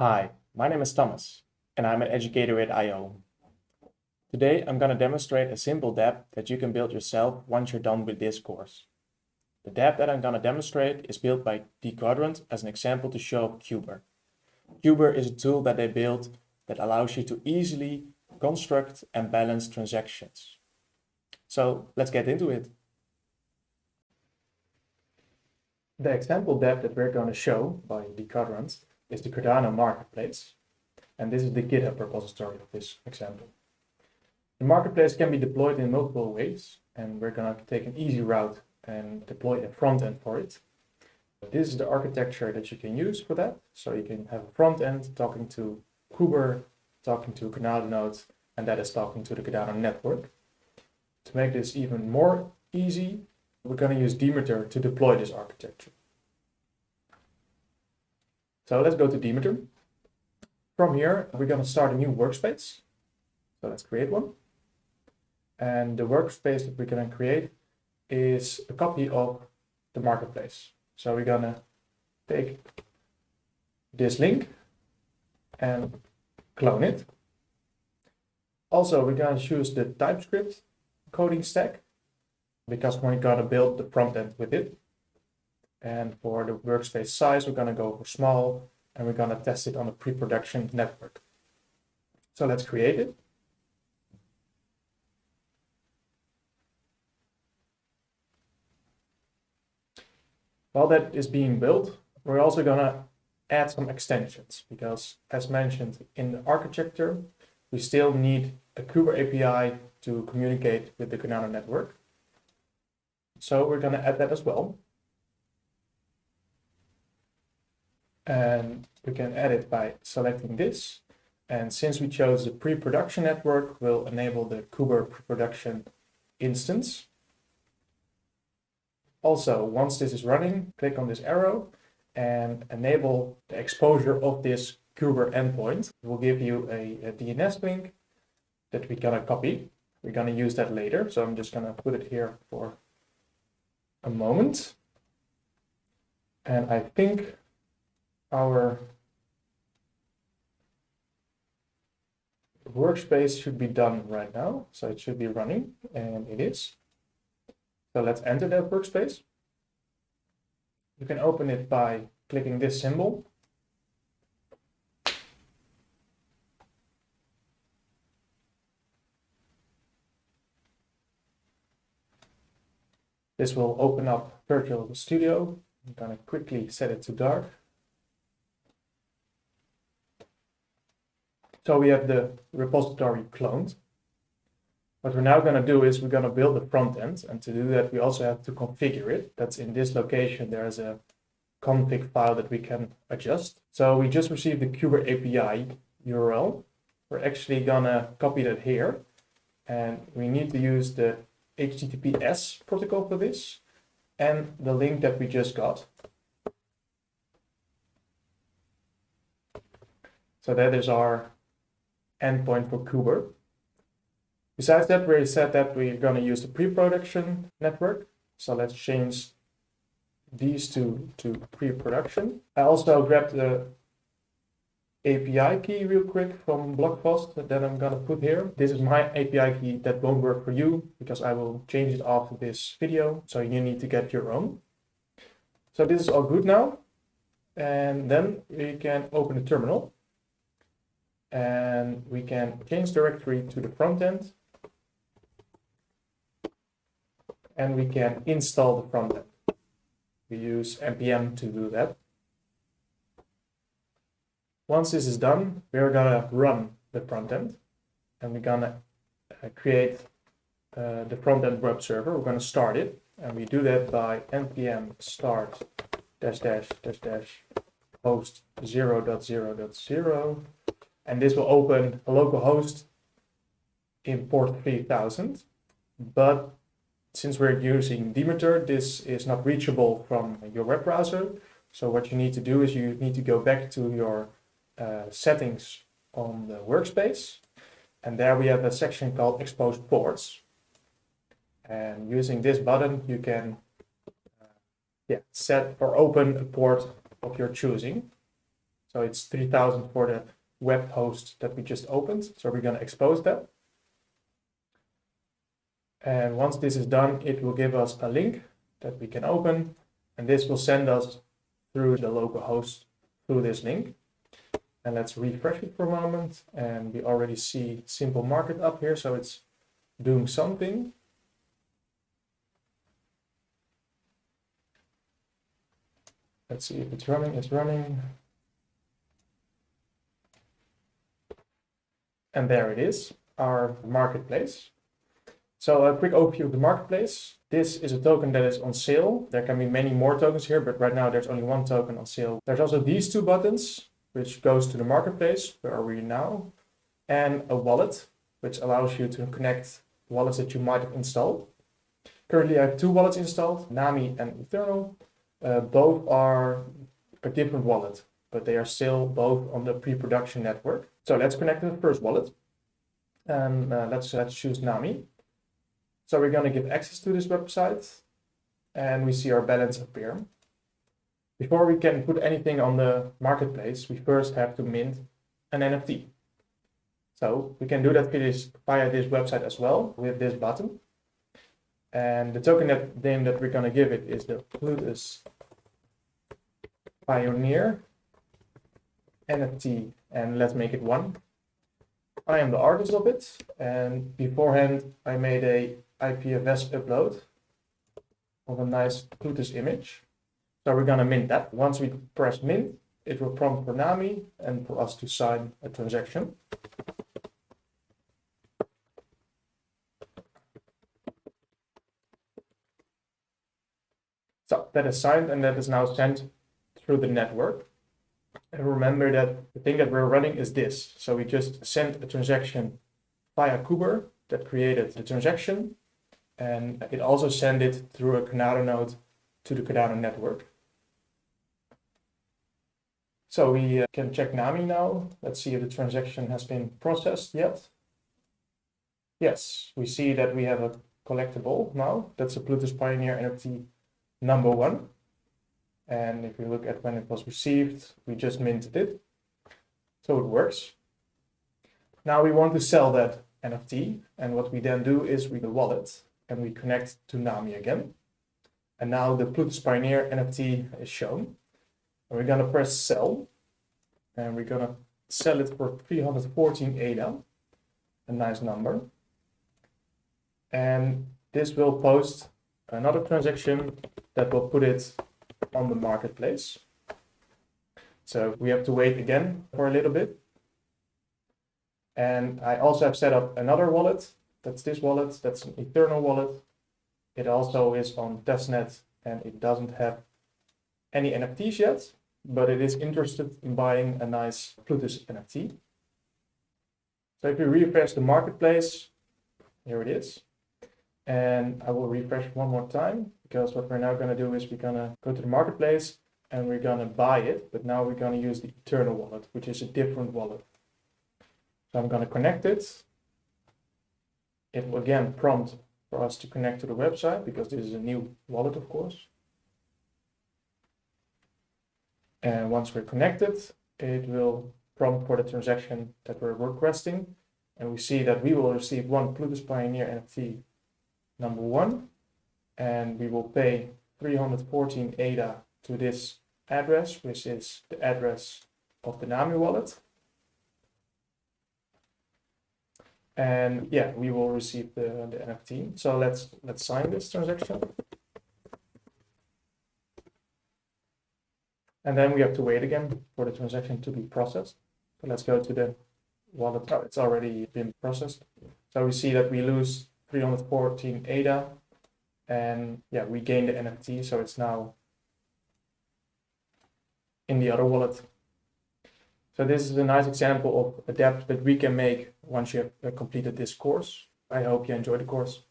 Hi, my name is Thomas, and I'm an educator at IO. Today, I'm going to demonstrate a simple dApp that you can build yourself once you're done with this course. The dApp that I'm going to demonstrate is built by Quadrant as an example to show off Kuber. Kuber is a tool that they built that allows you to easily construct and balance transactions. So let's get into it. The example dApp that we're going to show by Quadrant is the Cardano marketplace. And this is the GitHub repository of this example. The marketplace can be deployed in multiple ways, and we're going to take an easy route and deploy a front end for it. This is the architecture that you can use for that. So you can have a front end talking to Kuber, talking to Cardano nodes, and that is talking to the Cardano network. To make this even more easy, we're going to use Demeter to deploy this architecture. So let's go to Demeter. From here, we're going to start a new workspace. So let's create one. And the workspace that we're going to create is a copy of the marketplace. So we're going to take this link and clone it. Also, we're going to choose the TypeScript coding stack because we're going to build the front end with it. And for the workspace size, we're going to go for small, and we're going to test it on a pre-production network. So let's create it. While that is being built, we're also going to add some extensions because, as mentioned in the architecture, we still need a Kuber API to communicate with the Cardano network. So we're going to add that as well. And we can add it by selecting this. And since we chose the pre-production network, we'll enable the Kuber pre-production instance. Also, once this is running, click on this arrow and enable the exposure of this Kuber endpoint. It will give you a DNS link that we're going to copy. We're going to use that later. So I'm just going to put it here for a moment. And I think our workspace should be done right now. So it should be running, and it is. So let's enter that workspace. You can open it by clicking this symbol. This will open up Virtual Studio. I'm going to quickly set it to dark. So we have the repository cloned. What we're now going to do is we're going to build a front end, and to do that we also have to configure it. That's in this location. There's a config file that we can adjust. So we just received the Kuber API URL. We're actually going to copy that here, and we need to use the HTTPS protocol for this and the link that we just got. So that is our endpoint for Kuber. Besides that, we said that we're going to use the pre-production network. So let's change these two to pre-production. I also grabbed the API key real quick from Blockpost that I'm going to put here. This is my API key that won't work for you because I will change it after this video. So you need to get your own. So this is all good now. And then we can open the terminal. And we can change directory to the front end. And we can install the front end. We use npm to do that. Once this is done, we're gonna run the front end, and we're gonna create the front end web server. We're gonna start it, and we do that by npm start -- host 0.0.0, and this will open a local host in port 3000. But since we're using Demeter, this is not reachable from your web browser. So what you need to do is you need to go back to your settings on the workspace, and there we have a section called expose ports, and using this button you can set or open a port of your choosing. So it's 3,000 for the web host that we just opened. So we're going to expose that. And once this is done, it will give us a link that we can open. And this will send us through the local host through this link. And let's refresh it for a moment. And we already see simple market up here. So it's doing something. Let's see if it's running. It's running. And there it is, our marketplace. So a quick overview of the marketplace. This is a token that is on sale. There can be many more tokens here, but right now there's only one token on sale. There's also these two buttons, which goes to the marketplace, where are we now, and a wallet, which allows you to connect wallets that you might have installed. Currently I have two wallets installed, Nami and Eternal. Both are a different wallet, but they are still both on the pre-production network. So let's connect to the first wallet, and let's choose Nami. So we're going to give access to this website, and we see our balance appear. Before we can put anything on the marketplace, we first have to mint an NFT. So we can do that via this website as well with this button. And the token name that we're going to give it is the Plutus Pioneer NFT, and let's make it 1. I am the artist of it, and beforehand I made a IPFS upload of a nice Plutus image. So we're gonna mint that. Once we press mint, it will prompt for Nami and for us to sign a transaction. So that is signed, and that is now sent through the network. And remember that the thing that we're running is this. So we just sent a transaction via Kuber that created the transaction, and it also sent it through a Cardano node to the Cardano network. So we can check Nami now. Let's see if the transaction has been processed yet. Yes, we see that we have a collectible now. That's a Plutus Pioneer NFT number 1. And if we look at when it was received, we just minted it. So it works. Now we want to sell that NFT. And what we then do is we do the wallet and we connect to Nami again. And now the Plutus Pioneer NFT is shown. And we're going to press sell. And we're going to sell it for 314 ADA. A nice number. And this will post another transaction that will put it on the marketplace. So we have to wait again for a little bit. And I also have set up another wallet. That's this wallet. That's an Eternal wallet. It also is on testnet and it doesn't have any NFTs yet, but it is interested in buying a nice Plutus NFT. So if we refresh the marketplace, here it is. And I will refresh one more time, because what we're now going to do is we're going to go to the marketplace and we're going to buy it, but now we're going to use the Eternal wallet, which is a different wallet. So I'm going to connect it. It will again prompt for us to connect to the website, because this is a new wallet, of course. And once we're connected, it will prompt for the transaction that we're requesting. And we see that we will receive one Plutus Pioneer NFT number 1, and we will pay 314 ADA to this address, which is the address of the Nami wallet. And yeah, we will receive the NFT. So let's sign this transaction. And then we have to wait again for the transaction to be processed. So let's go to the wallet. Oh, it's already been processed. So we see that we lose 314 ADA, and yeah, we gain the NFT, so it's now in the other wallet. So this is a nice example of a debt that we can make once you have completed this course. I hope you enjoyed the course.